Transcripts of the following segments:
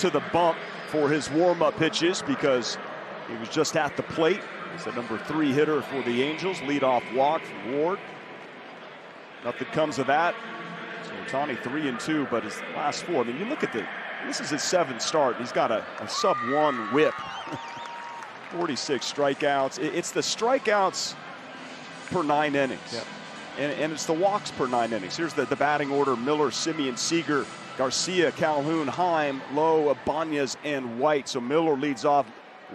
to the bump for his warm-up pitches because he was just at the plate. He's the number 3 hitter for the Angels. Leadoff walk from Ward. Nothing comes of that. So Ohtani 3-2, but his last 4. I mean, you look at this is his 7th start. He's got a sub-1 whip. 46 strikeouts. It's the strikeouts per 9 innings. Yep. And it's the walks per 9 innings. Here's the batting order: Miller, Semien, Seager, Garcia, Calhoun, Heim, Lowe, Ibanez, and White. So Miller leads off.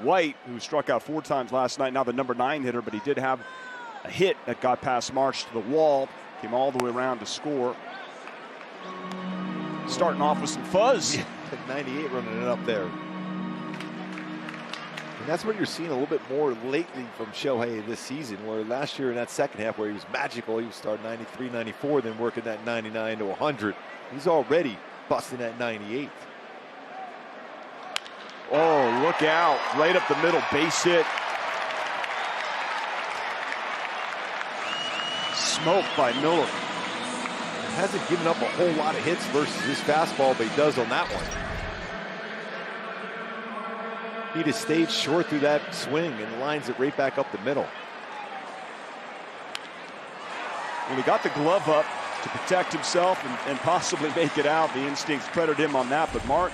White, who struck out 4 times last night, now the number 9 hitter, but he did have a hit that got past March to the wall. Came all the way around to score. Starting off with some fuzz. Yeah, 98 running it up there. And that's what you're seeing a little bit more lately from Shohei this season, where last year in that second half where he was magical, he was starting 93, 94, then working that 99 to 100. He's already busting that 98. Oh, look out. Right up the middle, base hit. Smoked by Miller. Hasn't given up a whole lot of hits versus his fastball, but he does on that one. He just stayed short through that swing and lines it right back up the middle. Well, he got the glove up to protect himself and possibly make it out. The instincts credit him on that, but Mark,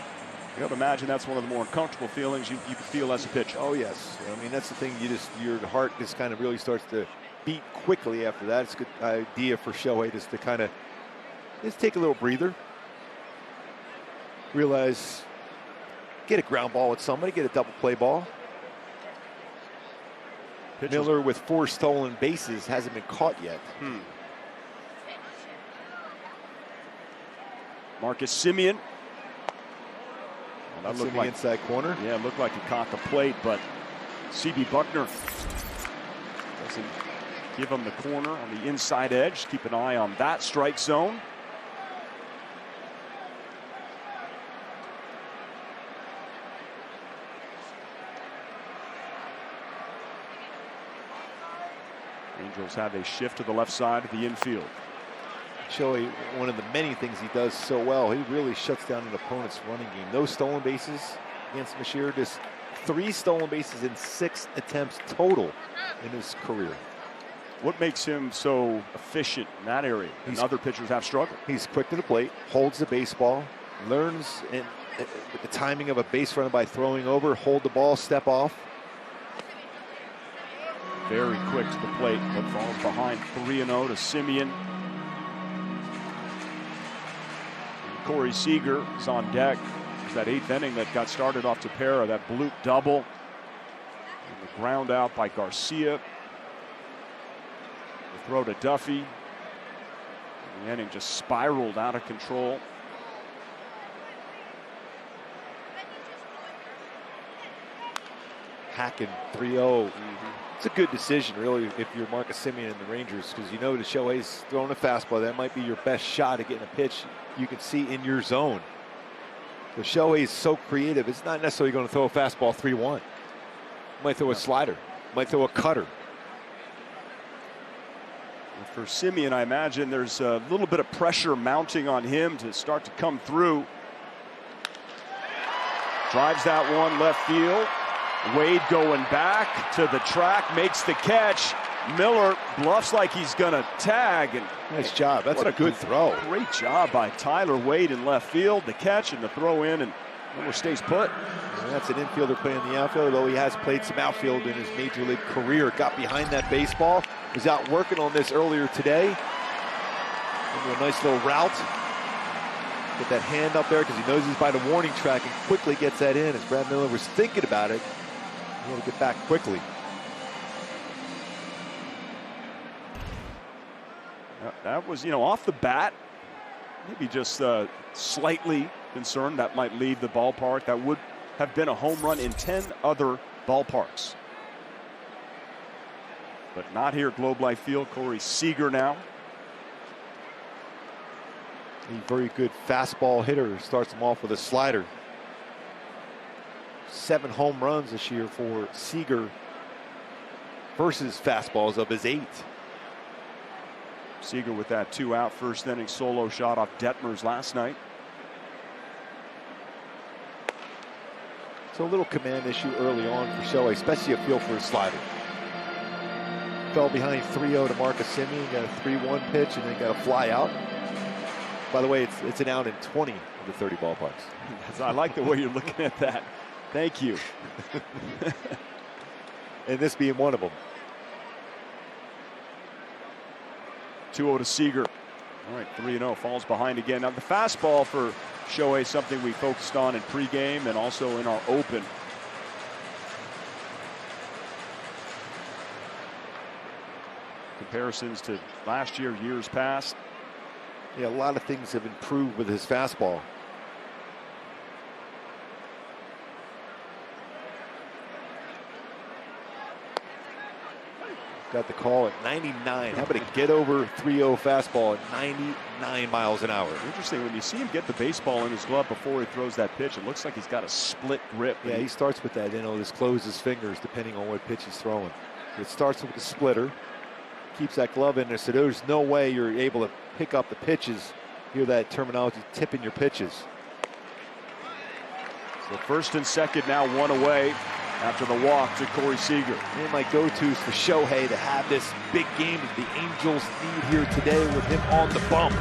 you have to imagine that's one of the more uncomfortable feelings you can feel as a pitcher. Oh, yes. I mean, that's the thing. Your heart just kind of really starts to beat quickly after that. It's a good idea for Shohei just to kind of just take a little breather. Realize, get a ground ball with somebody, get a double play ball. Miller with 4 stolen bases hasn't been caught yet. Marcus Semien. Well, that looked like inside corner. Yeah, it looked like he caught the plate, but C.B. Buckner doesn't give him the corner on the inside edge. Keep an eye on that strike zone. Angels have a shift to the left side of the infield. Shohei, one of the many things he does so well, he really shuts down an opponent's running game. No stolen bases against Mashir, just 3 stolen bases in 6 attempts total in his career. What makes him so efficient in that area? And other pitchers have struggled. He's quick to the plate, holds the baseball, learns with the timing of a base runner by throwing over, hold the ball, step off. Very quick to the plate, but falls behind 3-0 to Semien. Corey Seager is on deck. It's that 8th inning that got started off Tepera, that bloop double. And the ground out by Garcia. The throw to Duffy. And the inning just spiraled out of control. Hacking 3-0. It's a good decision, really, if you're Marcus Semien and the Rangers, because you know that Shohei's throwing a fastball. That might be your best shot at getting a pitch you can see in your zone. So Shohei's so creative, it's not necessarily going to throw a fastball 3-1. Might throw a slider, might throw a cutter. And for Semien, I imagine there's a little bit of pressure mounting on him to start to come through. Drives that one left field. Wade going back to the track, makes the catch. Miller bluffs like he's going to tag. And nice job. That's a good throw. Great job by Tyler Wade in left field. The catch and the throw in, and Miller stays put. And that's an infielder playing the outfield, though he has played some outfield in his major league career. Got behind that baseball. Was out working on this earlier today. Into a nice little route. Get that hand up there because he knows he's by the warning track and quickly gets that in as Brad Miller was thinking about it. He had to get back quickly. That was, off the bat, maybe just slightly concerned that might leave the ballpark. That would have been a home run in 10 other ballparks. But not here at Globe Life Field. Corey Seager now. A very good fastball hitter. Starts him off with a slider. 7 home runs this year for Seager versus fastballs of his 8. Seager with that 2-out first inning solo shot off Detmers last night. So a little command issue early on for Shohei, especially a feel for his slider. Fell behind 3-0 to Marcus Semien, got a 3-1 pitch, and then got a fly out. By the way, it's an out in 20 of the 30 ballparks. I like the way you're looking at that. Thank you. And this being one of them. 2-0 to Seager. All right, 3-0, falls behind again. Now the fastball for Shohei, something we focused on in pregame and also in our open. Comparisons to last year, years past. Yeah, a lot of things have improved with his fastball. Got the call at 99. How about a get over 3-0 fastball at 99 miles an hour? Interesting, when you see him get the baseball in his glove before he throws that pitch, it looks like he's got a split grip. Yeah, he starts with that, just close his fingers depending on what pitch he's throwing. It starts with the splitter, keeps that glove in there, so there's no way you're able to pick up the pitches. Hear that terminology, tipping your pitches. So first and second now, one away after the walk to Corey Seager. One of my go-tos for Shohei to have this big game that the Angels need here today with him on the bump.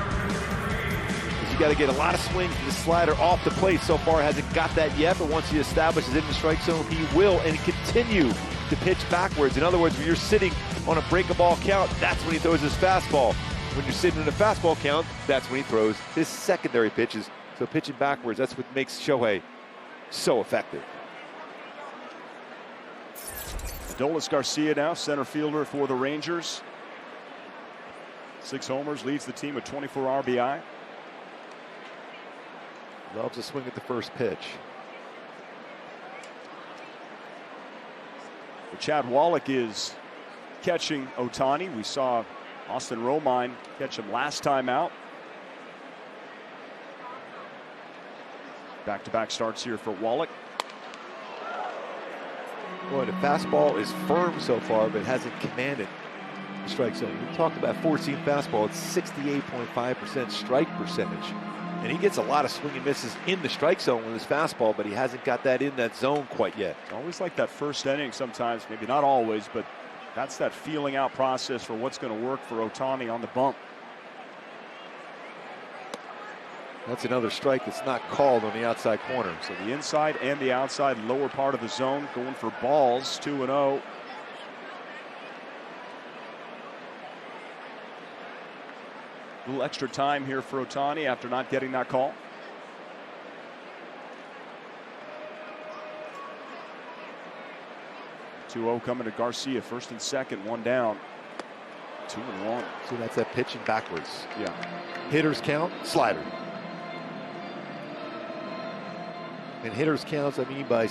You got to get a lot of swings with the slider off the plate. So far hasn't got that yet, but once he establishes in the strike zone, he will and continue to pitch backwards. In other words, when you're sitting on a break a ball count, that's when he throws his fastball. When you're sitting in a fastball count, that's when he throws his secondary pitches. So pitching backwards, that's what makes Shohei so effective. Adolis Garcia now, center fielder for the Rangers. 6 homers, leads the team with 24 RBI. Loves a swing at the first pitch. Chad Wallach is catching Ohtani. We saw Austin Romine catch him last time out. Back-to-back starts here for Wallach. Boy, the fastball is firm so far, but hasn't commanded the strike zone. We talked about 4-seam fastball. It's 68.5% strike percentage. And he gets a lot of swing and misses in the strike zone with his fastball, but he hasn't got that in that zone quite yet. It's always like that first inning sometimes, maybe not always, but that's that feeling out process for what's going to work for Ohtani on the bump. That's another strike that's not called on the outside corner. So the inside and the outside lower part of the zone going for balls, 2-0. A little extra time here for Ohtani after not getting that call. (2-0) coming to Garcia, first and second, one down. 2-1. So that's that pitching backwards. Yeah. Hitters count, slider. And hitters counts, I mean, by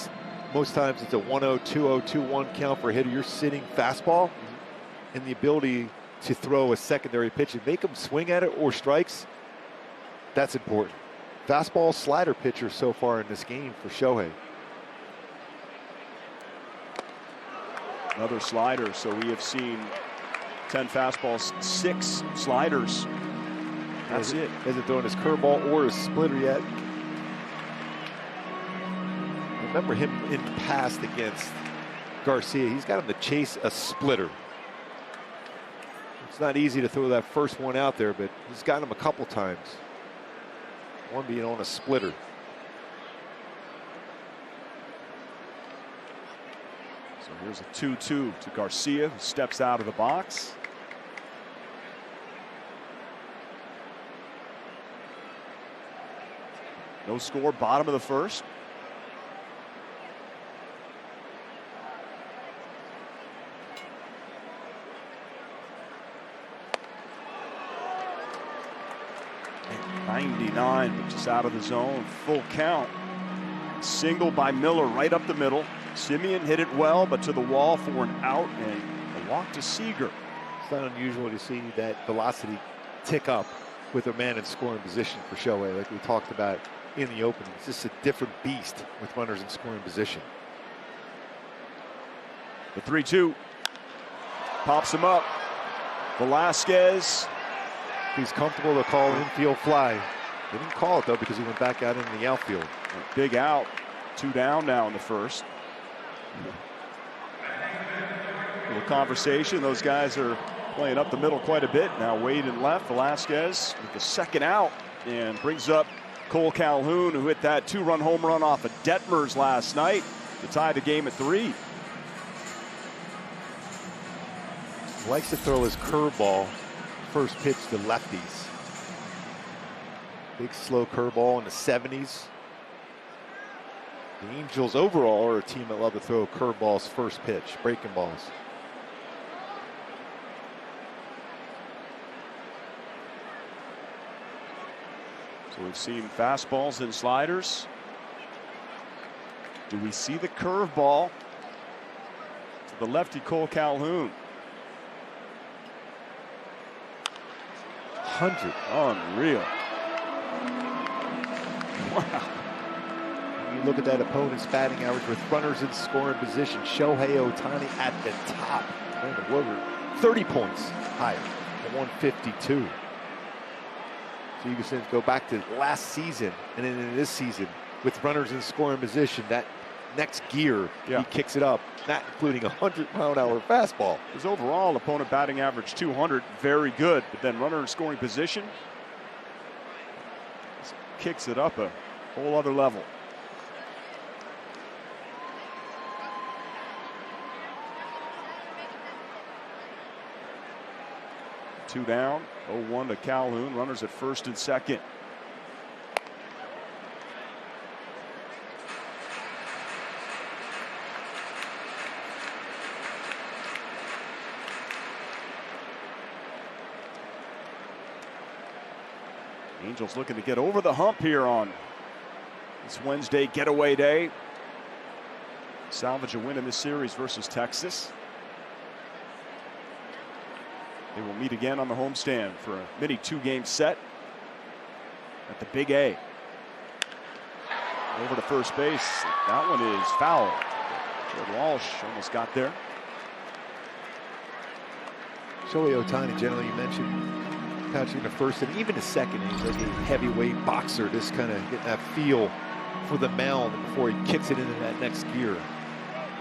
most times it's a 1-0, 2-0, 2-1 count for a hitter. You're sitting fastball, and the ability to throw a secondary pitch and make them swing at it or strikes, that's important. Fastball, slider pitcher so far in this game for Shohei. Another slider, so we have seen 10 fastballs, 6 sliders. That's it. Hasn't thrown his curveball or his splitter yet. Remember him in the past against Garcia. He's got him to chase a splitter. It's not easy to throw that first one out there, but he's got him a couple times. One being on a splitter. So here's a 2-2 to Garcia, who steps out of the box. No score, bottom of the first. And 99, but just out of the zone, full count. Single by Miller right up the middle. Semien hit it well, but to the wall for an out and a walk to Seager. It's not unusual to see that velocity tick up with a man in scoring position for Shohei, like we talked about in the opening. It's just a different beast with runners in scoring position. The 3-2 pops him up. Velasquez. He's comfortable to call infield fly. They didn't call it though because he went back out into the outfield. Big out 2 down now in the first. A little conversation. Those guys are playing up the middle quite a bit. Now Wade in left. Velasquez with the second out and brings up Cole Calhoun, who hit that 2-run home run off of Detmers last night to tie the game at 3. Likes to throw his curveball first pitch to lefties. Big slow curveball in the 70s. The Angels overall are a team that love to throw curveballs first pitch, breaking balls. So we've seen fastballs and sliders. Do we see the curveball to the lefty Cole Calhoun? 100. Unreal. Wow. When you look at that opponent's batting average with runners in scoring position, Shohei Ohtani at the top. Brandon Woodward, 30 points higher at 152. So you can go back to last season and then in this season with runners in scoring position, that next gear, he kicks it up, not including a 100-mile-an-hour fastball. His overall opponent batting average 200, very good, but then runner in scoring position kicks it up a whole other level. Two down, 0-1 to Calhoun, runners at first and second. Angels looking to get over the hump here on this Wednesday getaway day. Salvage a win in this series versus Texas. They will meet again on the homestand for a mini 2-game set at the Big A. Over to first base. That one is foul. Fred Walsh almost got there. Shohei Ohtani, generally you mentioned, catching the first and even the second. He's like a heavyweight boxer, just kind of getting that feel for the mound before he kicks it into that next gear.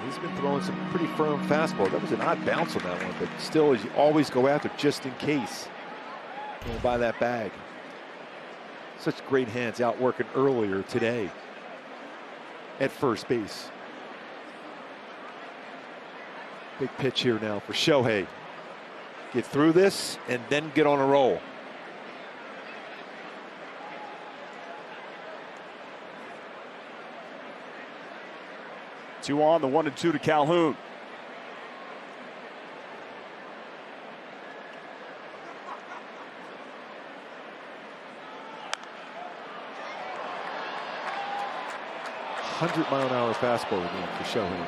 He's been throwing some pretty firm fastballs. That was an odd bounce on that one, but still, as you always go after just in case. Going by that bag. Such great hands out working earlier today at first base. Big pitch here now for Shohei. Get through this and then get on a roll. Two on, the 1-2 to Calhoun. $100-mile-an-hour fastball again for Shohei.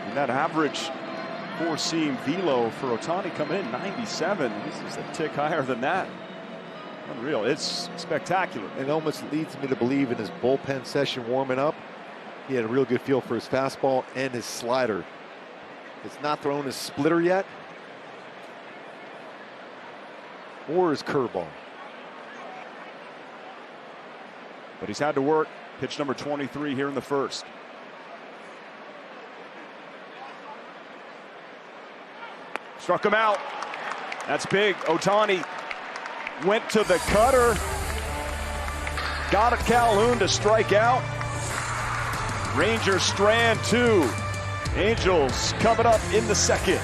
And that average four-seam velo for Ohtani coming in 97. This is a tick higher than that. Unreal. It's spectacular. It almost leads me to believe in his bullpen session warming up, he had a real good feel for his fastball and his slider. It's not thrown his splitter yet, or his curveball. But he's had to work. Pitch number 23 here in the first. Struck him out. That's big. Ohtani went to the cutter. Got a Calhoun to strike out. Rangers strand 2. Angels coming up in the second.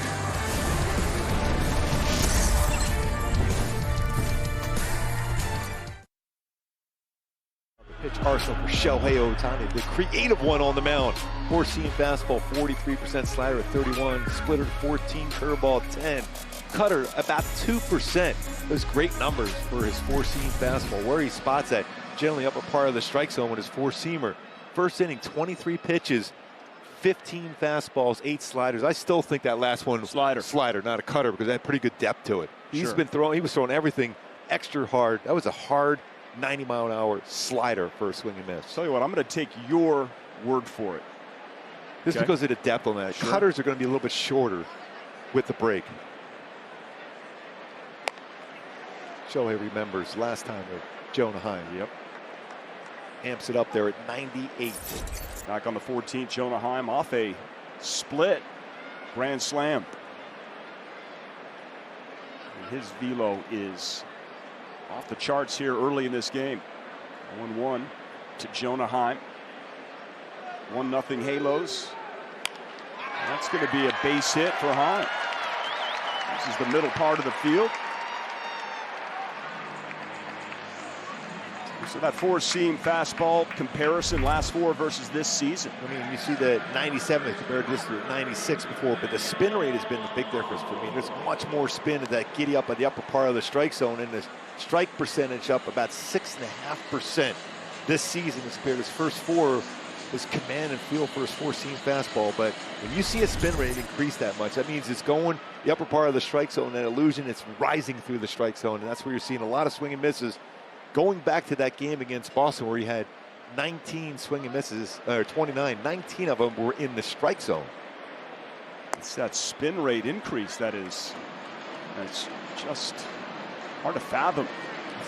Pitch arsenal for Shohei Ohtani, the creative one on the mound. Four-seam fastball, 43%, slider at 31, splitter 14, curveball 10, cutter about 2%. Those great numbers for his four-seam fastball. Where he spots that, generally upper part of the strike zone with his four-seamer. First inning, 23 pitches, 15 fastballs, 8 sliders. I still think that last one was slider, not a cutter, because that had pretty good depth to it. He was throwing everything extra hard. That was a hard 90-mile-an-hour slider for a swing and miss. Tell you what, I'm going to take your word for it. This is because of the depth on that. Cutters are going to be a little bit shorter with the break. Shohei remembers last time with Jonah Heim. Yep. amps it up there at 98. Back on the 14th, Jonah Heim off a split grand slam. And his velo is off the charts here early in this game. 1-1 to Jonah Heim. 1-0 Halos. That's going to be a base hit for Heim. This is the middle part of the field. So that four-seam fastball comparison, last four versus this season. I mean, you see the 97 compared to this to 96 before, but the spin rate has been the big difference for me. There's much more spin at that giddy up at the upper part of the strike zone, and the strike percentage up about 6.5% this season as compared to his first four. His command and feel for his four-seam fastball, but when you see a spin rate increase that much, that means it's going the upper part of the strike zone, that illusion, it's rising through the strike zone, and that's where you're seeing a lot of swing and misses. Going back to that game against Boston where he had 19 swing and misses, or 29, 19 of them were in the strike zone. It's that spin rate increase that's just hard to fathom.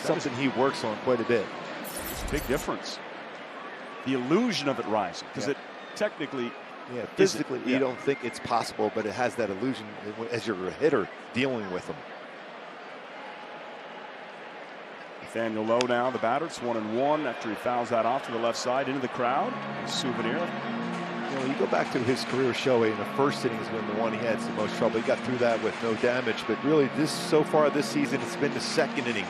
Something he works on quite a bit. It's a big difference. The illusion of it rising, because it technically, physically, you don't think it's possible, but it has that illusion as you're a hitter dealing with them. Nathaniel Lowe now, the batter. It's 1-1 after he fouls that off to the left side into the crowd. A souvenir. You know, you go back to his career, Shohei, in the first inning has been the one he had the most trouble. He got through that with no damage, but really so far this season, it's been the second inning,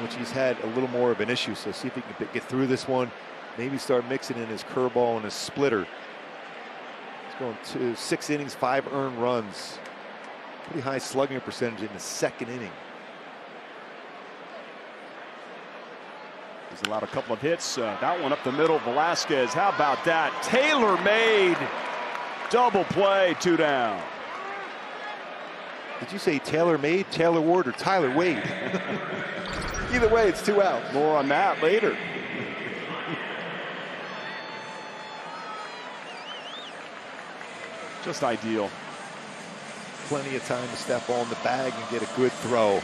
which he's had a little more of an issue. So see if he can get through this one. Maybe start mixing in his curveball and his splitter. He's going to 6 innings, 5 earned runs. Pretty high slugging percentage in the second inning. He's allowed a couple of hits. That one up the middle, Velasquez. How about that? Taylor-made double play, 2 down. Did you say Taylor-made, Taylor Ward, or Tyler Wade? Either way, it's 2 out. More on that later. Just ideal. Plenty of time to step on the bag and get a good throw.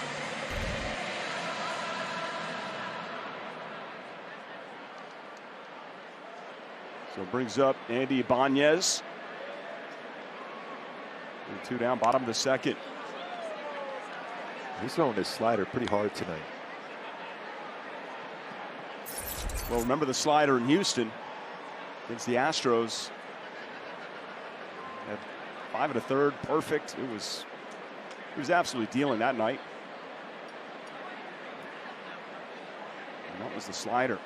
So it brings up Andy Ibanez. 2 down, bottom of the second. He's throwing his slider pretty hard tonight. Well, remember the slider in Houston against the Astros. Had 5 1/3, perfect. He was absolutely dealing that night. And that was the slider.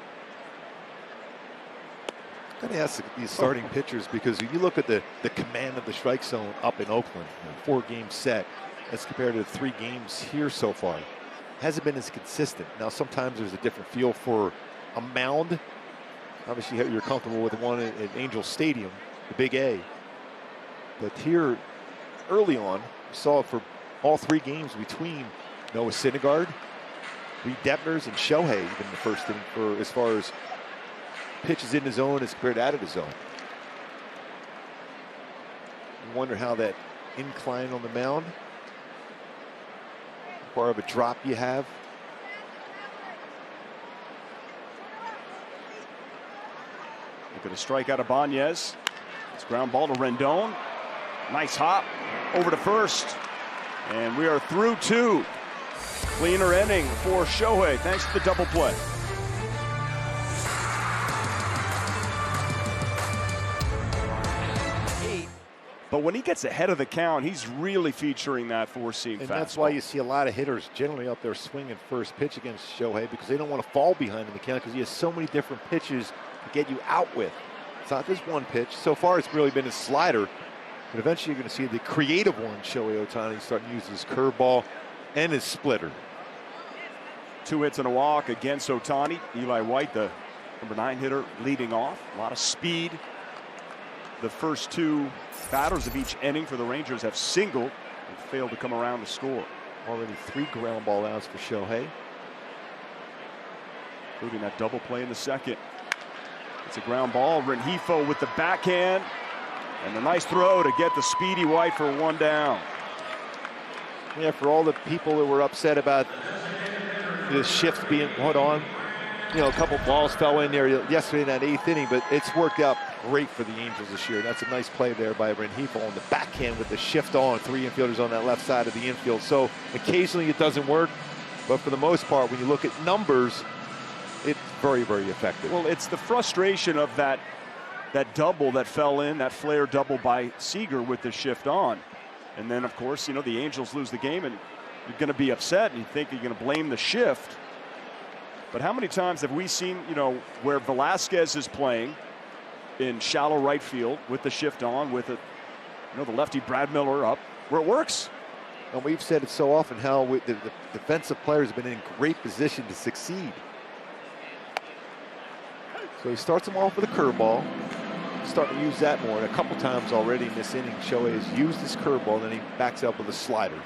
I'm going to ask these starting pitchers, because if you look at the command of the strike zone up in Oakland, 4-game set, as compared to the 3 games here so far, hasn't been as consistent. Now, sometimes there's a different feel for a mound. Obviously, you're comfortable with one at Angel Stadium, the Big A. But here, early on, we saw for all 3 games between Noah Syndergaard, Reed Depners, and Shohei, even the first inning, for as far as pitches in the zone as compared to out of the zone. You wonder how that incline on the mound, how far of a drop you have. Look at a strikeout of Ibanez. It's ground ball to Rendon. Nice hop over to first. And we are through 2. Cleaner inning for Shohei, thanks to the double play. But when he gets ahead of the count, he's really featuring that four-seam fastball. And that's why you see a lot of hitters generally up there swinging first pitch against Shohei, because they don't want to fall behind in the count, because he has so many different pitches to get you out with. It's not just one pitch. So far, it's really been his slider. But eventually, you're going to see the creative one, Shohei Ohtani, starting to use his curveball and his splitter. 2 hits and a walk against Ohtani. Eli White, the number 9 hitter, leading off. A lot of speed. The first 2 batters of each inning for the Rangers have singled and failed to come around to score. Already 3 ground ball outs for Shohei, including that double play in the second. It's a ground ball. Rengifo with the backhand, and a nice throw to get the speedy White for 1 down. Yeah, for all the people that were upset about the shift being put on, you know, a couple balls fell in there yesterday in that 8th inning, but it's worked out great for the Angels this year. That's a nice play there by Rengifo on the backhand with the shift on. 3 infielders on that left side of the infield. So occasionally it doesn't work, but for the most part, when you look at numbers, it's very, very effective. Well, it's the frustration of that double that fell in, that flare double by Seager with the shift on. And then, of course, you know, the Angels lose the game, and you're going to be upset, and you think you're going to blame the shift. But how many times have we seen, you know, where Velasquez is playing in shallow right field with the shift on, with it, you know, the lefty Brad Miller up, where it works? And we've said it so often how the defensive players have been in great position to succeed. So he starts him off with a curveball. Starting to use that more, and a couple times already in this inning, Shohei has used his curveball, and then he backs up with a slider.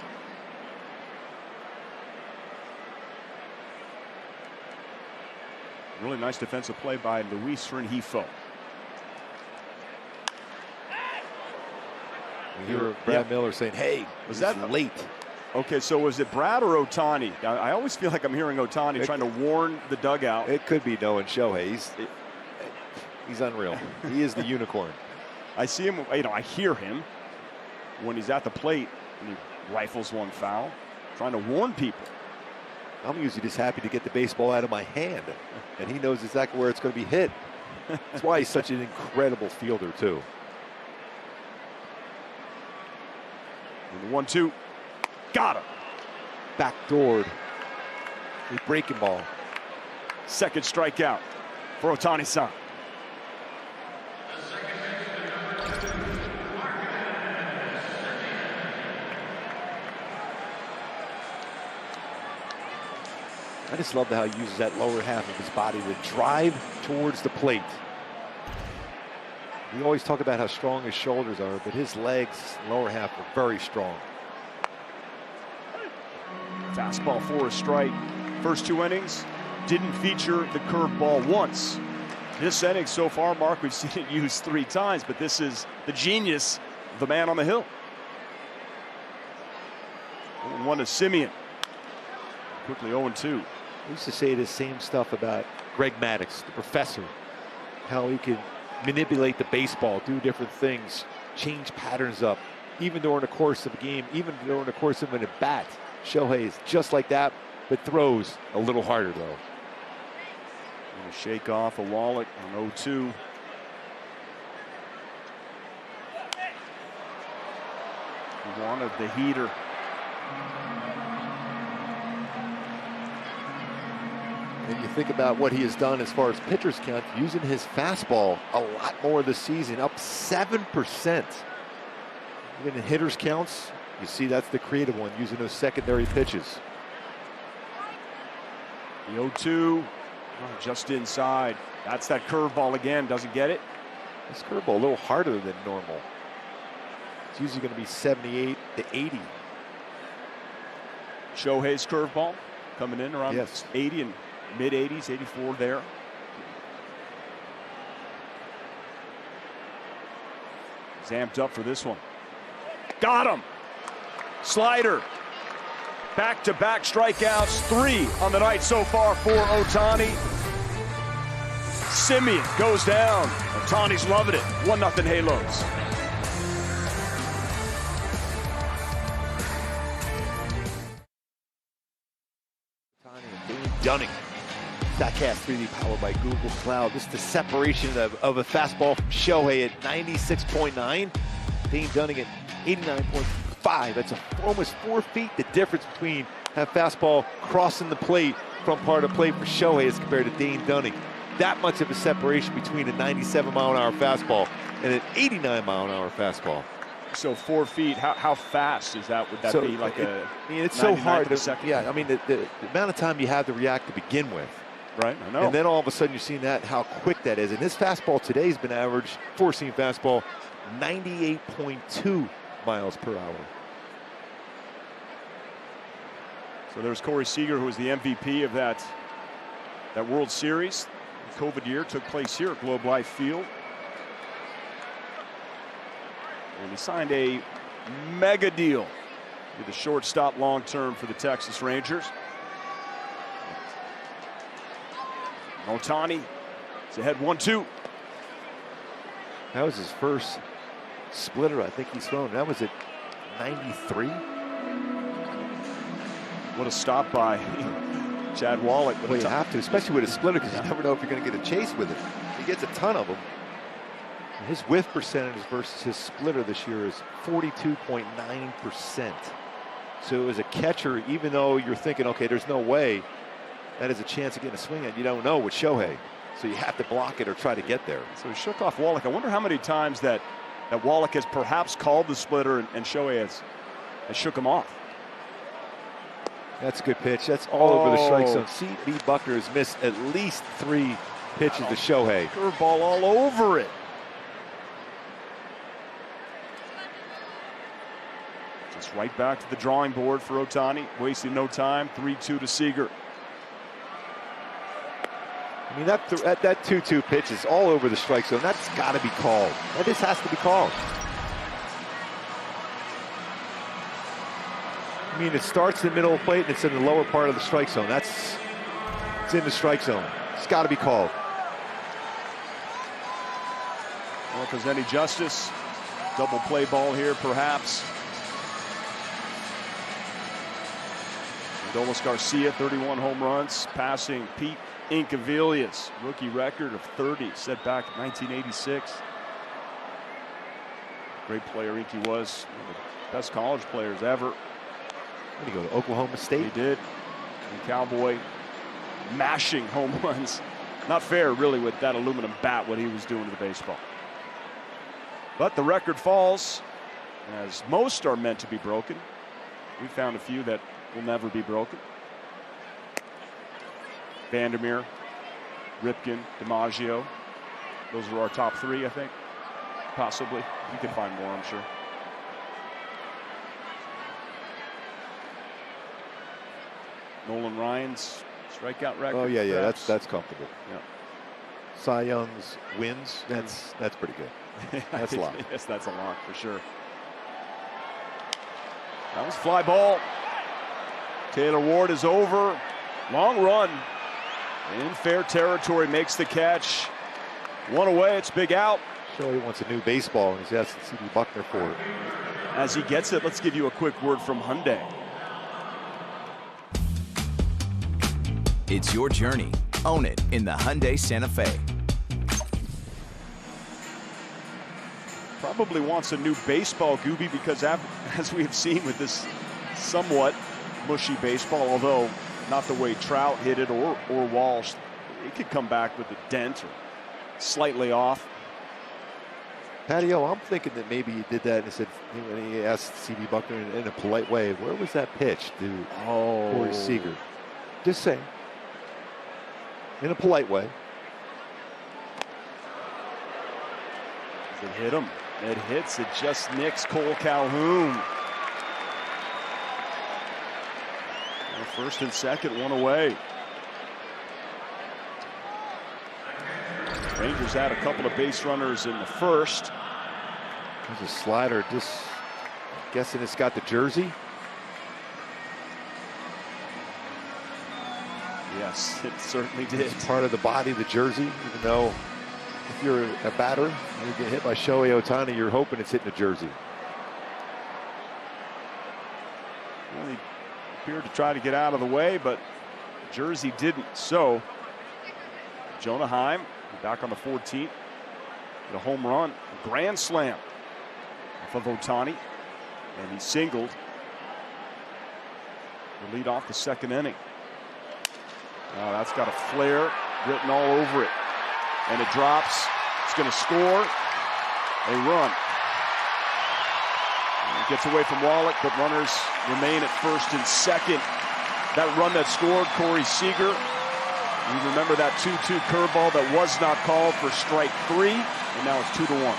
Really nice defensive play by Luis Rengifo. You hear Brad Miller saying, "Hey, was that late?" Okay, so was it Brad or Ohtani? I always feel like I'm hearing Ohtani trying to warn the dugout. It could be knowing Shohei. He's unreal. He is the unicorn. I see him, you know, I hear him when he's at the plate and he rifles one foul, trying to warn people. I'm usually just happy to get the baseball out of my hand, and he knows exactly where it's going to be hit. That's why he's such an incredible fielder, too. And the 1-2, got him. Backdoored. A breaking ball. Second strikeout for Ohtani-san. I just love how he uses that lower half of his body to drive towards the plate. We always talk about how strong his shoulders are, but his legs, lower half, are very strong. Fastball for a strike. First 2 innings, didn't feature the curveball once. This inning so far, Mark, we've seen it used 3 times, but this is the genius of the man on the hill. 1 to Simeon. Quickly 0-2. I used to say the same stuff about Greg Maddux, the professor, how he can manipulate the baseball, do different things, change patterns up, even during the course of a game, even during the course of an at-bat. Shohei is just like that, but throws a little harder, though. And a shake off a Wallach on 0-2. He wanted the heater. And you think about what he has done as far as pitchers count, using his fastball a lot more this season, up 7%. Even in hitters counts, you see that's the creative one, using those secondary pitches. The 0-2, just inside. That's that curveball again, doesn't get it. This curveball a little harder than normal. It's usually going to be 78 to 80. Shohei's curveball coming in around 80 and mid-80s, 84 there. He's amped up for this one. Got him. Slider. Back-to-back strikeouts, 3 on the night so far for Ohtani. Simeon goes down. Ohtani's loving it. 1-0 Halos. Dunning. StatCast 3D powered by Google Cloud. This is the separation of a fastball from Shohei at 96.9. Dane Dunning at 89.5. That's almost 4 feet the difference between that fastball crossing the plate from part of the plate for Shohei as compared to Dane Dunning. That much of a separation between a 97-mile-an-hour fastball and an 89-mile-an-hour fastball. So 4 feet, how fast is that? Would that be like it's so hard to, yeah, I mean, the amount of time you have to react to begin with. Right, I know. And then all of a sudden you're seeing that, how quick that is. And this fastball today has been average, four-seam fastball, 98.2 miles per hour. So there's Corey Seager, who was the MVP of that World Series. The COVID year took place here at Globe Life Field. And he signed a mega deal with the shortstop long-term for the Texas Rangers. Ohtani is ahead 1-2. That was his first splitter I think he's thrown. That was at 93. What a stop by Chad Wallach. Well, you have to, especially with a splitter, because you never know if you're going to get a chase with it. He gets a ton of them. And his whiff percentage versus his splitter this year is 42.9%. So as a catcher, even though you're thinking, okay, there's no way that is a chance of getting a swing at, you don't know with Shohei. So you have to block it or try to get there. So he shook off Wallach. I wonder how many times that Wallach has perhaps called the splitter and Shohei has shook him off. That's a good pitch. That's all over the strike zone. C.B. Buckner has missed at least 3 pitches to Shohei. Curveball all over it. Just right back to the drawing board for Ohtani. Wasting no time. 3-2 to Seager. I mean, that 2-2 pitch is all over the strike zone. That's got to be called. That just has to be called. I mean, it starts in the middle of the plate and it's in the lower part of the strike zone. It's in the strike zone. It's got to be called. Well, if there's any justice, double play ball here, perhaps. Adolis Garcia, 31 home runs, passing Pete Incaviglia's rookie record of 30, set back in 1986. Great player Inky was, one of the best college players ever. Did he go to Oklahoma State? He did. And Cowboy mashing home runs. Not fair, really, with that aluminum bat, what he was doing to the baseball. But the record falls, as most are meant to be broken. We found a few that will never be broken. Vandermeer, Ripken, DiMaggio. Those are our top 3, I think. Possibly. You can find more, I'm sure. Nolan Ryan's strikeout record. Oh yeah, perhaps. that's comfortable. Yeah. Cy Young's wins. That's pretty good. That's a lot. Yes, that's a lot for sure. That was fly ball. Taylor Ward is over. Long run. In fair territory, makes the catch. One away, it's big out. Shohei wants a new baseball, and he's asking C.B. Buckner for it. As he gets it, let's give you a quick word from Hyundai. It's your journey. Own it in the Hyundai Santa Fe. Probably wants a new baseball, Gooby, because as we have seen with this somewhat mushy baseball, although not the way Trout hit it or Walsh, it could come back with a dent or slightly off. Patio, I'm thinking that maybe he did that and said, when he asked C.B. Buckner in a polite way, where was that pitch to Corey Seager? Just saying. In a polite way. Does it hit him? It hits. It just nicks Cole Calhoun. Well, first and second, one away. Rangers had a couple of base runners in the first. There's a slider, just I'm guessing it's got the jersey. Yes, it certainly did. It's part of the body of the jersey, even though if you're a batter and you get hit by Shohei Ohtani, you're hoping it's hitting the jersey. Well, he appeared to try to get out of the way, but the jersey didn't. So Jonah Heim back on the 14th. A home run, a grand slam off of Ohtani, and he singled to lead off the second inning. Oh, that's got a flare written all over it, and it drops. It's going to score a run. And it gets away from Wallach, but runners remain at first and second. That run that scored, Corey Seager. You remember that 2-2 curveball that was not called for strike 3, and now it's 2-1.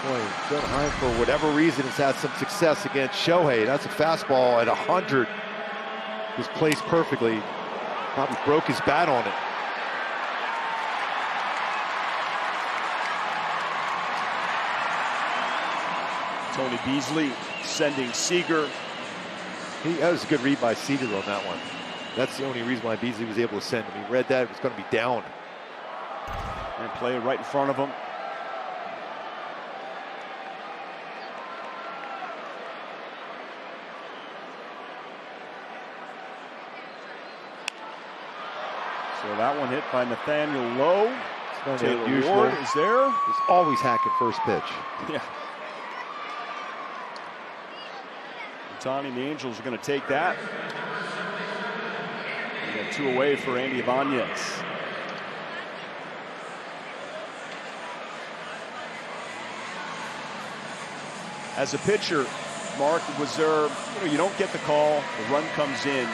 Boy, Jonah Heim, for whatever reason, has had some success against Shohei. That's a fastball at 100. Was placed perfectly. Probably broke his bat on it. Tony Beasley sending Seager. That was a good read by Seager on that one. That's the only reason why Beasley was able to send him. He read that it was going to be down. And play right in front of him. So that one hit by Nathaniel Lowe. Taylor Ward is there. He's always hacking first pitch. Yeah. Ohtani and the Angels are going to take that. We got 2 away for Andy Ibanez. As a pitcher, Mark, was there, you don't get the call, the run comes in.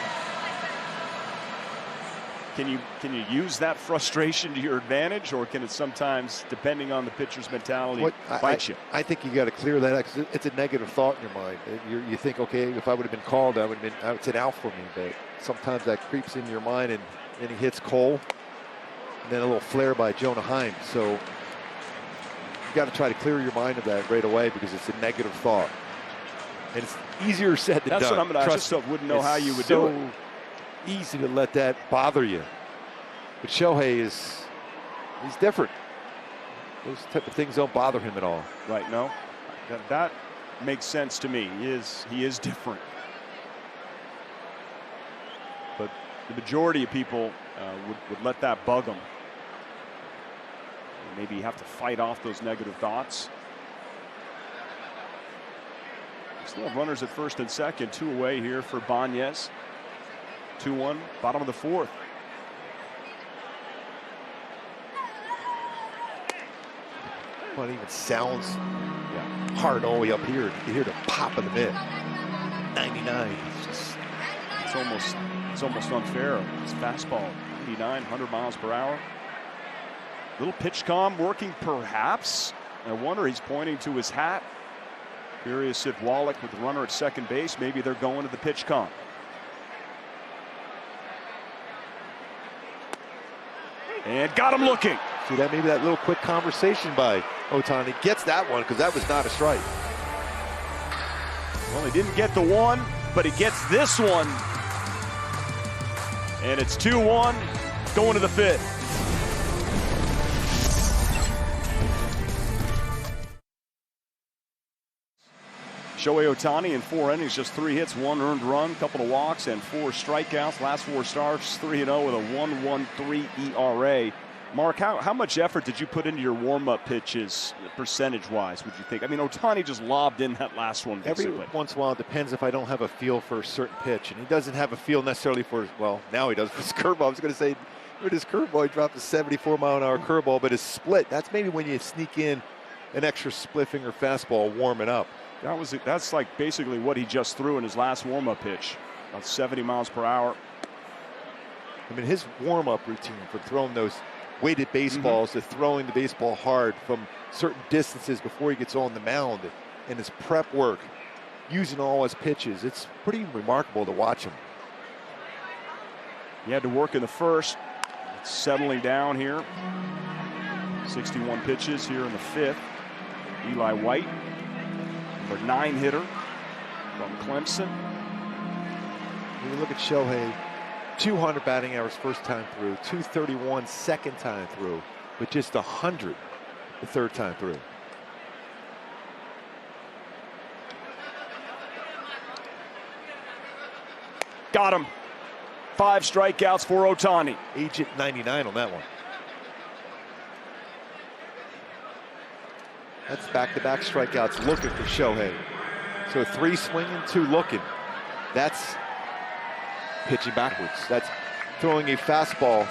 Can you use that frustration to your advantage, or can it sometimes, depending on the pitcher's mentality, bite you? I think you got to clear that. It's a negative thought in your mind. You think, okay, if I would have been called, it's an out for me. But sometimes that creeps into your mind, and then he hits Cole, and then a little flare by Jonah Heim. So you got to try to clear your mind of that right away, because it's a negative thought, and it's easier said than done. That's what I'm going to. I just wouldn't know how you would do it. Easy to let that bother you, but Shohei he's different. Those type of things don't bother him at all. Right? No, that makes sense to me. He is different, but the majority of people would let that bug them. Maybe you have to fight off those negative thoughts. Still have runners at first and second, 2 away here for Ibanez. 2-1, bottom of the 4th. Well, it even sounds hard all the way up here. You hear the pop of the mitt. 99. It's almost unfair. It's fastball, 99, 100 miles per hour. Little pitch comm working, perhaps. I wonder, he's pointing to his hat. Curious if Wallach with the runner at second base, maybe they're going to the pitch comm. And got him looking. See that? Maybe that little quick conversation by Ohtani gets that one, because that was not a strike. Well, he didn't get the one, but he gets this one. And it's 2-1, going to the 5th. Shohei Ohtani in 4 innings, just 3 hits, 1 earned run, couple of walks, and 4 strikeouts. Last 4 starts, 3-0 with a 1.13 ERA. Mark, how much effort did you put into your warm-up pitches, percentage-wise, would you think? I mean, Ohtani just lobbed in that last one, basically. Every once in a while, it depends if I don't have a feel for a certain pitch. And he doesn't have a feel necessarily for, well, now he does for his curveball. I was going to say, with his curveball, he dropped a 74-mile-an-hour curveball, but his split, that's maybe when you sneak in an extra split finger fastball warming up. That's like basically what he just threw in his last warm-up pitch, about 70 miles per hour. I mean, his warm-up routine for throwing those weighted baseballs to throwing the baseball hard from certain distances before he gets on the mound, and his prep work, using all his pitches, it's pretty remarkable to watch him. He had to work in the first, settling down here. 61 pitches here in the 5th. Eli White, number 9 hitter from Clemson. When you look at Shohei, 200 batting average first time through, 231 second time through, but just 100 the third time through. Got him. 5 strikeouts for Ohtani. Agent 99 on that one. That's back-to-back strikeouts looking for Shohei. So 3 swinging, 2 looking. That's pitching backwards. That's throwing a fastball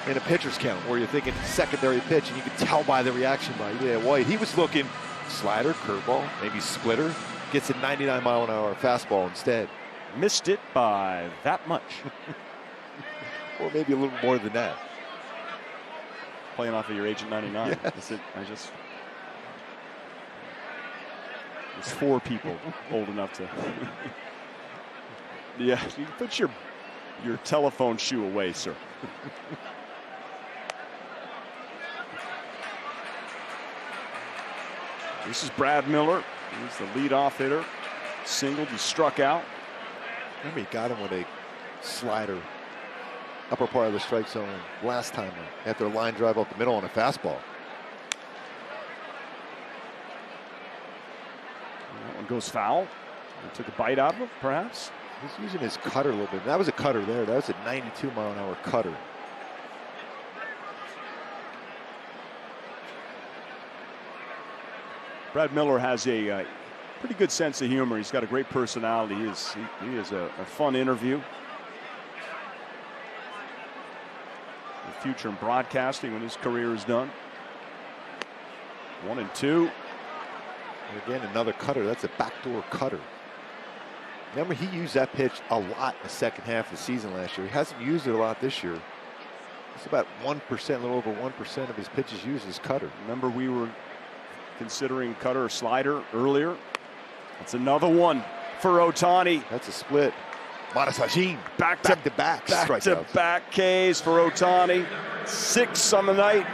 in a pitcher's count, where you're thinking secondary pitch, and you can tell by the reaction by White. He was looking slider, curveball, maybe splitter. Gets a 99-mile-an-hour fastball instead. Missed it by that much. Or maybe a little more than that. Playing off of your Agent 99. Yes. There's 4 people old enough to. Yeah, you put your telephone shoe away, sir. This is Brad Miller. He's the leadoff hitter. Singled and struck out. Remember, he got him with a slider, upper part of the strike zone last time after a line drive up the middle on a fastball. That one goes foul. He took a bite out of it, perhaps. He's using his cutter a little bit. That was a cutter there. That was a 92-mile-an-hour cutter. Brad Miller has a pretty good sense of humor. He's got a great personality. He is a fun interview. The future in broadcasting when his career is done. 1-2. And again, another cutter. That's a backdoor cutter. Remember, he used that pitch a lot in the second half of the season last year. He hasn't used it a lot this year. It's about 1%, a little over 1% of his pitches used as cutter. Remember, we were considering cutter or slider earlier. That's another one for Ohtani. That's a split. Matasajin back-to-back Ks for Ohtani. 6 on the night.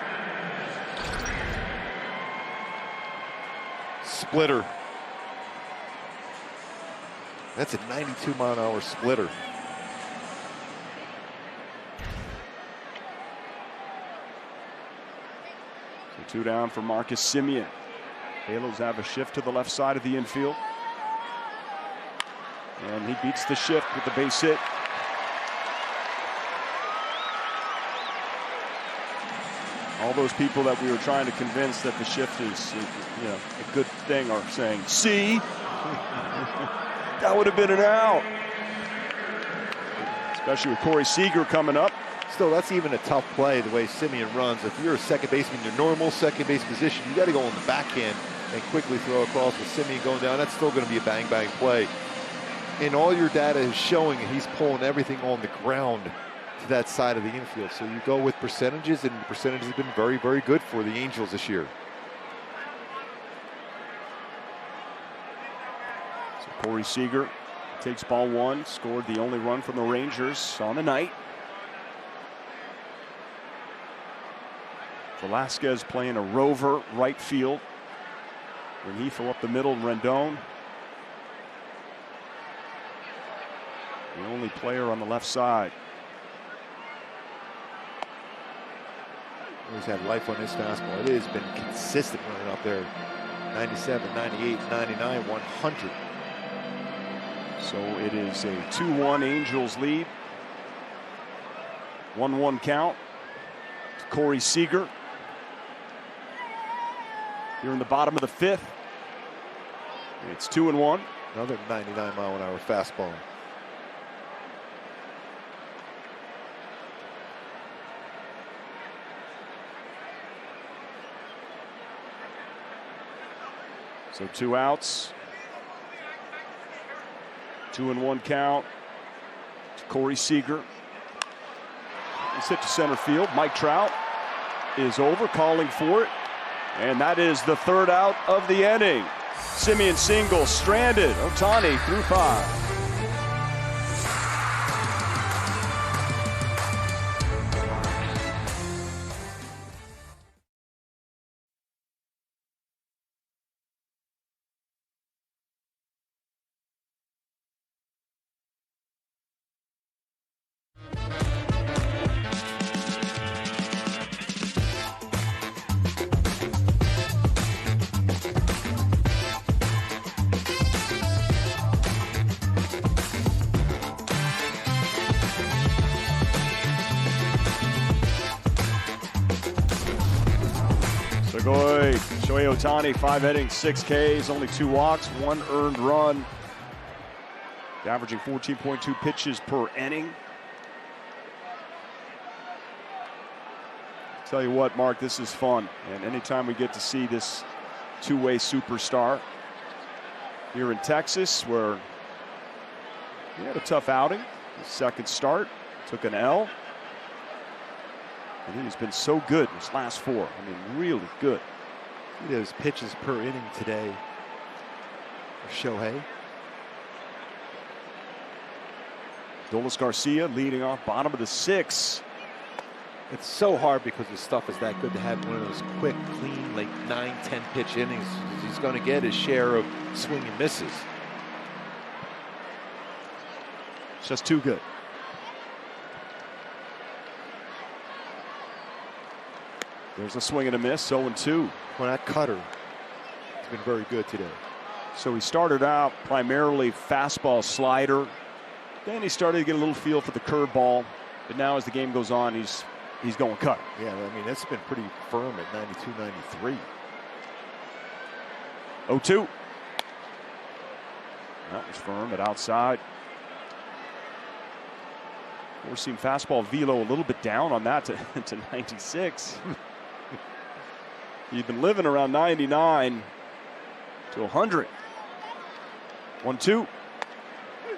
Splitter. That's a 92-mile-an-hour splitter. So 2 down for Marcus Semien. Halos have a shift to the left side of the infield. And he beats the shift with the base hit. All those people that we were trying to convince that the shift is, a good thing are saying, see, that would have been an out. Especially with Corey Seager coming up. Still, that's even a tough play the way Semien runs. If you're a second baseman, your normal second base position, you got to go on the backhand and quickly throw across with Semien going down. That's still going to be a bang-bang play. And all your data is showing he's pulling everything on the ground to that side of the infield. So you go with percentages, and the percentages have been very, very good for the Angels this year. So Corey Seager takes ball 1, scored the only run from the Rangers on the night. Velasquez playing a rover right field. Rengifo up the middle, Rendon. The only player on the left side. He's had life on his fastball. It has been consistent running up there. 97, 98, 99, 100. So it is a 2-1 Angels lead. 1-1 count to Corey Seager. Here in the bottom of the 5th. It's 2-1. Another 99-mile-an-hour fastball. So 2 outs. 2-1 count to Corey Seager. He's hit to center field. Mike Trout is over, calling for it. And that is the 3rd out of the inning. Semien single, stranded. Ohtani through 5. Shohei Ohtani, 5 innings, 6 Ks, only 2 walks, 1 earned run. Averaging 14.2 pitches per inning. Tell you what, Mark, this is fun. And anytime we get to see this two-way superstar here in Texas, where he had a tough outing, his second start, took an L. And he's been so good in his last 4. I mean, really good. Look at his pitches per inning today for Shohei. Dolis Garcia leading off bottom of the 6th. It's so hard because his stuff is that good to have one of those quick, clean, like 9-10 pitch innings. He's going to get his share of swing and misses. It's just too good. There's a swing and a miss, 0-2. Well, that cutter has been very good today. So he started out primarily fastball slider. Then he started to get a little feel for the curveball. But now as the game goes on, he's going cutter. Yeah, I mean, that's been pretty firm at 92, 93. 0-2. That was firm at outside. We're seeing fastball velo a little bit down on that to 96. You've been living around 99 to 100. 1-2.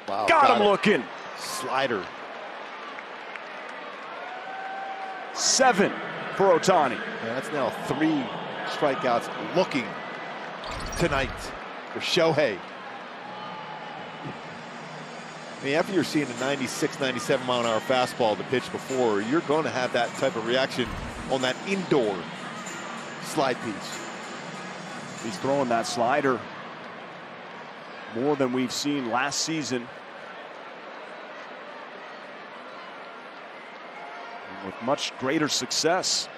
Wow, got him looking. Slider. 7 for Ohtani. Yeah, that's now 3 strikeouts looking tonight for Shohei. I mean, after you're seeing a 96, 97 mile an hour fastball to pitch before, you're going to have that type of reaction on that indoor slide piece. He's throwing that slider more than we've seen last season. And with much greater success.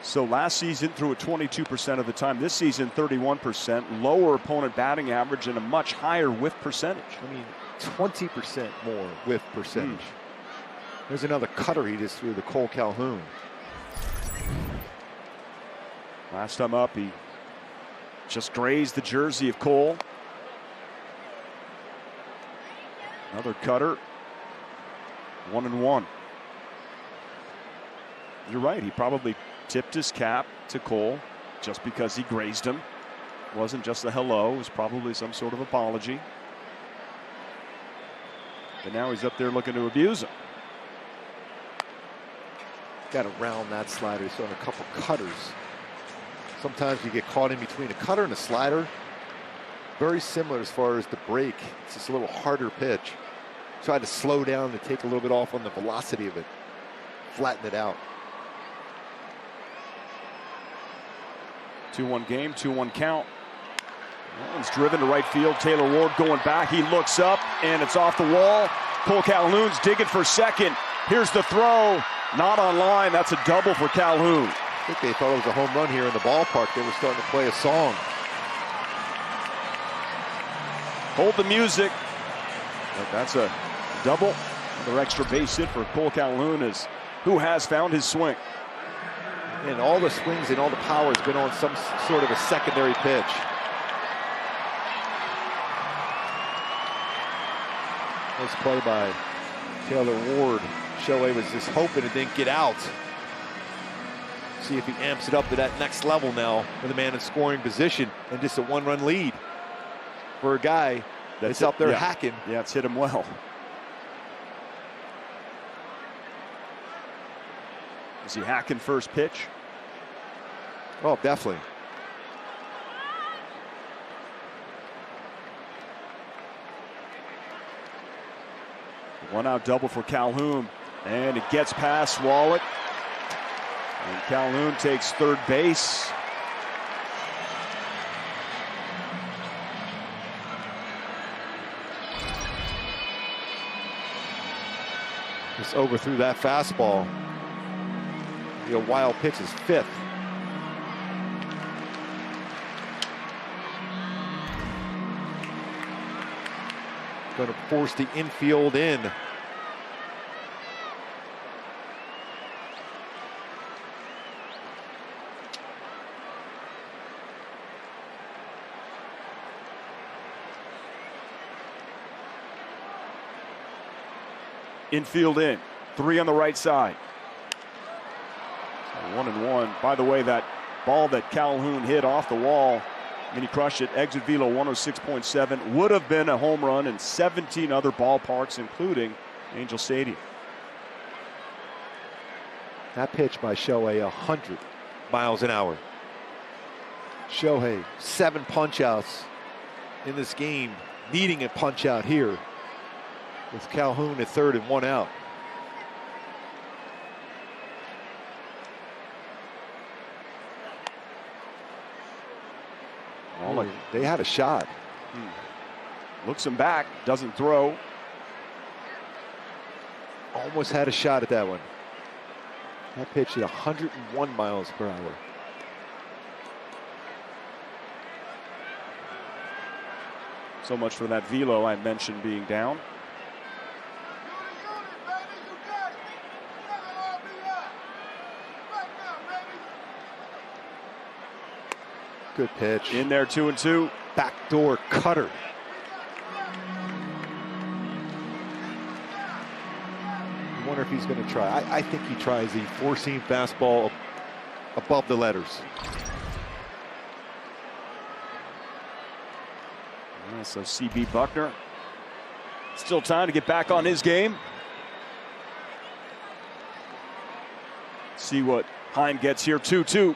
So last season threw it 22% of the time. This season 31%. Lower opponent batting average and a much higher whiff percentage. I mean, 20% more whiff percentage. There's another cutter he just threw to Cole Calhoun. Last time up, he just grazed the jersey of Cole. Another cutter. 1-1. You're right. He probably tipped his cap to Cole just because he grazed him. It wasn't just a hello. It was probably some sort of apology. But now he's up there looking to abuse him. Got around that slider. He's on a couple cutters. Sometimes you get caught in between a cutter and a slider. Very similar as far as the break. It's just a little harder pitch. Try to slow down to take a little bit off on the velocity of it. Flatten it out. 2-1 game, 2-1 count. That one's driven to right field. Taylor Ward going back. He looks up and it's off the wall. Cole Calhoun's digging for second. Here's the throw. Not on line. That's a double for Calhoun. I think they thought it was a home run here in the ballpark. They were starting to play a song. Hold the music. But that's a double. Another extra base hit for Cole Calhoun, who has found his swing. And all the swings and all the power has been on some sort of a secondary pitch. Nice play by Taylor Ward. Shohei was just hoping it didn't get out. See if he amps it up to that next level now with a man in scoring position and just a 1-run lead for a guy that's up there hacking. Yeah, it's hit him well. Is he hacking first pitch? Oh, definitely. One out double for Calhoun, and it gets past Wallet. And Calhoun takes third base. Just overthrew that fastball. The wild pitch is 5th. Going to force the infield in. Infield in. 3 on the right side. 1-1. By the way, that ball that Calhoun hit off the wall, I mean, he crushed it. Exit velo 106.7. Would have been a home run in 17 other ballparks, including Angel Stadium. That pitch by Shohei, 100 miles an hour. Shohei, 7 punch-outs in this game, needing a punch-out here with Calhoun at third and 1 out. Oh, they had a shot. Looks him back, doesn't throw. Almost had a shot at that one. That pitch hit 101 miles per hour. So much for that velo I mentioned being down. Good pitch. In there, 2-2. Backdoor cutter. I wonder if he's going to try. I think he tries the four-seam fastball above the letters. Yeah, so CB Buckner, still time to get back on his game. See what Heim gets here. 2-2.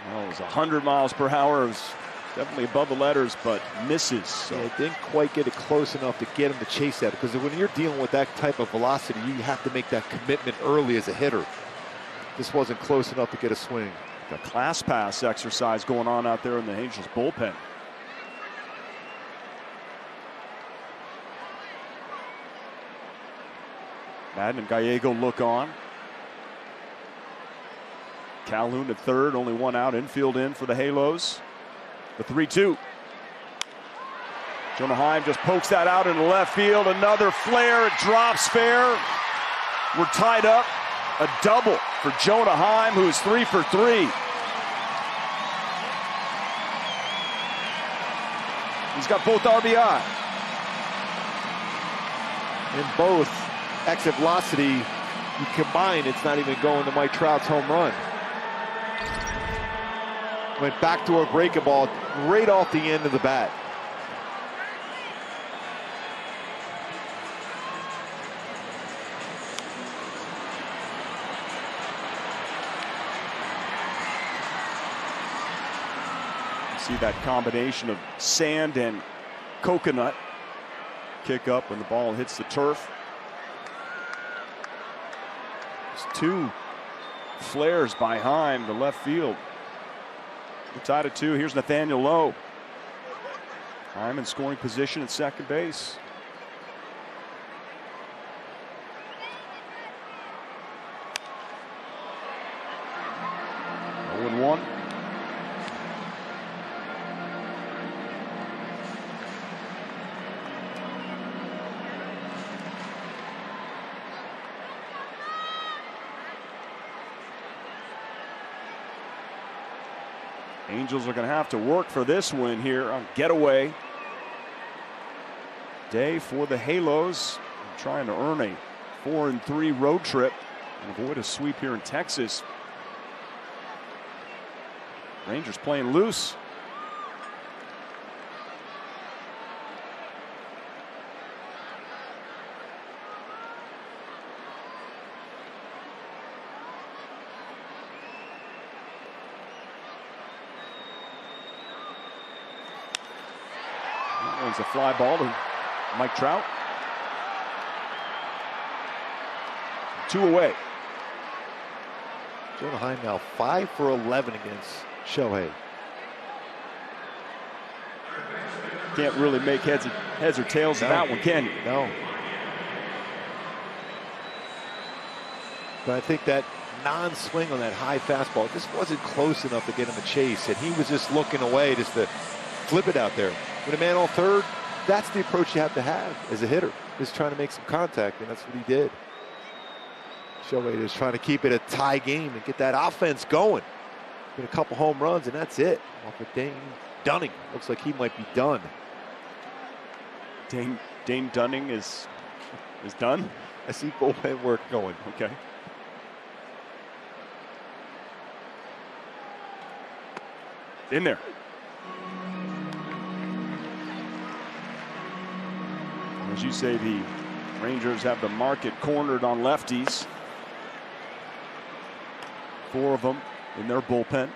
Well, it was 100 miles per hour. It was definitely above the letters, but misses. So. Yeah, it didn't quite get it close enough to get him to chase that, because when you're dealing with that type of velocity, you have to make that commitment early as a hitter. This wasn't close enough to get a swing. The class pass exercise going on out there in the Angels bullpen. Madden and Gallego look on. Calhoun at third, only one out, infield in for the Halos. The 3-2. Jonah Heim just pokes that out into left field. Another flare, it drops fair. We're tied up. A double for Jonah Heim, who's 3 for 3. He's got both RBI. In both exit velocity, you combine, it's not even going to Mike Trout's home run. Went backdoor breaking ball right off the end of the bat. You see that combination of sand and coconut kick up when the ball hits the turf. There's two flares by Heim to left field. We're tied at 2. Here's Nathaniel Lowe. Heim in scoring position at second base. Oh and 1. Angels are going to have to work for this win here on getaway day for the Halos. Trying to earn a 4-3 road trip and avoid a sweep here in Texas. Rangers playing loose. It's a fly ball to Mike Trout. 2 away. Jonah Heim now 5 for 11 against Shohei. Can't really make heads or tails of that one, can you? No. But I think that non-swing on that high fastball just wasn't close enough to get him a chase, and he was just looking away just to flip it out there. With a man on third, that's the approach you have to have as a hitter, is trying to make some contact, and that's what he did. Shohei is trying to keep it a tie game and get that offense going. Get a couple home runs, and that's it. Off of Dane Dunning. Looks like he might be done. Dane Dunning is done? I see bullpen work going. Okay. In there. As you say, the Rangers have the market cornered on lefties. 4 of them in their bullpen.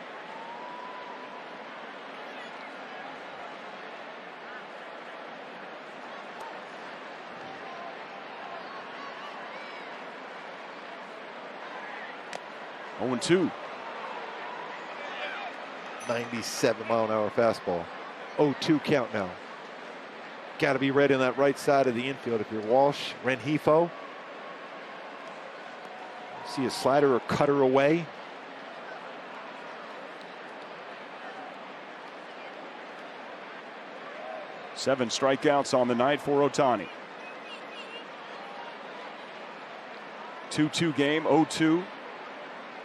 Oh and 2. 97-mile-an-hour fastball. 0-2 count now. got to be ready on that right side of the infield. If you're Walsh, Rengifo. See a slider or cutter away. Seven strikeouts on the night for Ohtani. 2-2 game, 0-2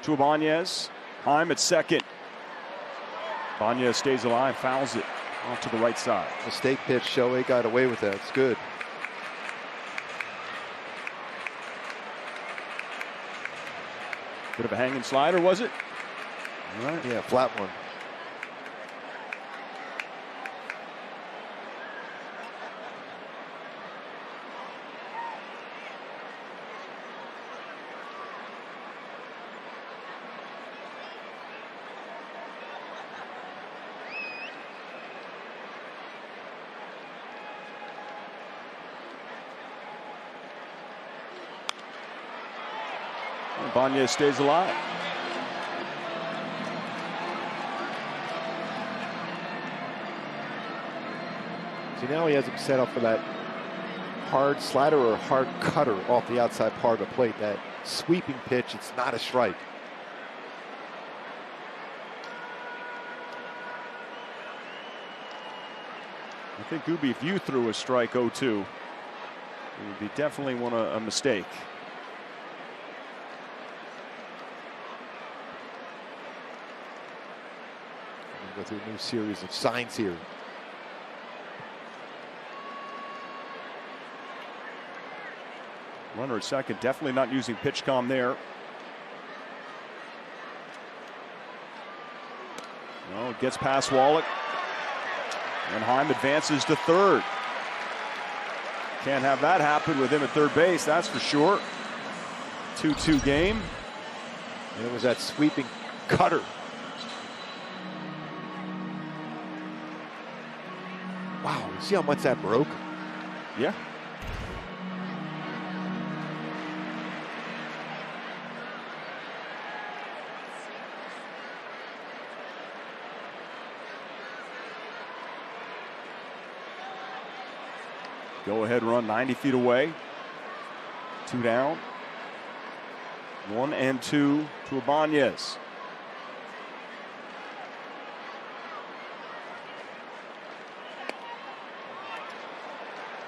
to Ibanez. Heim at second. Ibanez stays alive, fouls it off to the right side. Mistake pitch. Shohei got away with that. It's good. Bit of a hanging slider, was it? All right. Yeah, flat one. Ibanez stays alive. See, now he has him set up for that hard slider or hard cutter off the outside part of the plate. That sweeping pitch, it's not a strike. I think, Gooby, if you threw a strike 0-2, it would be definitely a mistake. Go through a new series of signs here. Runner at second, definitely not using pitch com there. No, it gets past Wallach. And Heim advances to third. Can't have that happen with him at third base, that's for sure. 2-2 game. And it was that sweeping cutter. Wow, you see how much that broke? Yeah. Go ahead run 90 feet away. 2 down. 1-2 to Ibanez.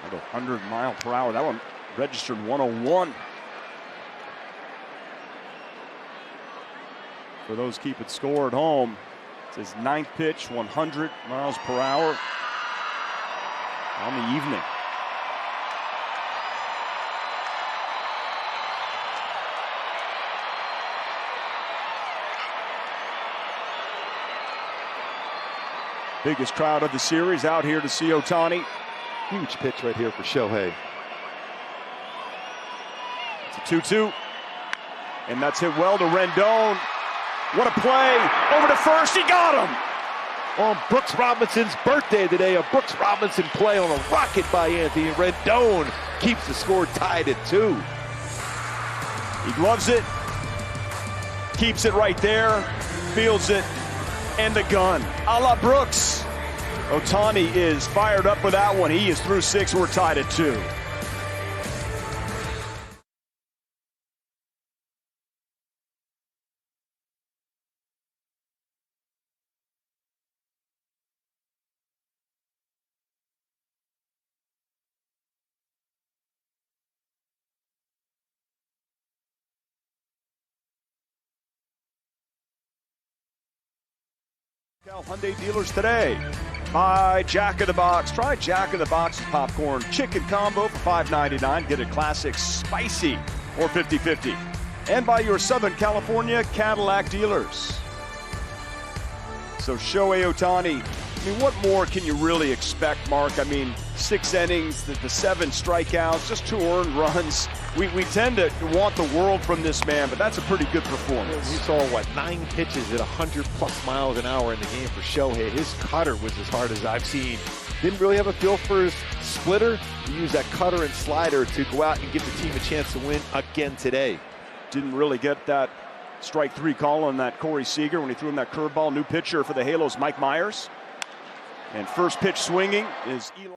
At 100 mile per hour. That one registered 101. For those keeping score at home, it's his 9th pitch, 100 miles per hour on the evening. Biggest crowd of the series out here to see Ohtani. Huge pitch right here for Shohei. It's a 2-2. And that's hit well to Rendon. What a play. Over to first. He got him. On Brooks Robinson's birthday today, a Brooks Robinson play on a rocket by Anthony Rendon keeps the score tied at 2. He gloves it. Keeps it right there. Fields it. And the gun. A la Brooks. Ohtani is fired up with that one. He is through 6. We're tied at 2. Hyundai dealers today. Buy Jack in the Box. Try Jack in the Box popcorn chicken combo for $5.99. Get a classic spicy or 50-50. And by your Southern California Cadillac dealers. So Shohei Ohtani, I mean, what more can you really expect, Mark? I mean, 6 innings, the 7 strikeouts, just 2 earned runs. We tend to want the world from this man, but that's a pretty good performance. We saw, 9 pitches at 100+ miles an hour in the game for Shohei. His cutter was as hard as I've seen. Didn't really have a feel for his splitter. He used that cutter and slider to go out and give the team a chance to win again today. Didn't really get that strike 3 call on that Corey Seager when he threw him that curveball. New pitcher for the Halos, Mike Myers. And first pitch swinging is Eli.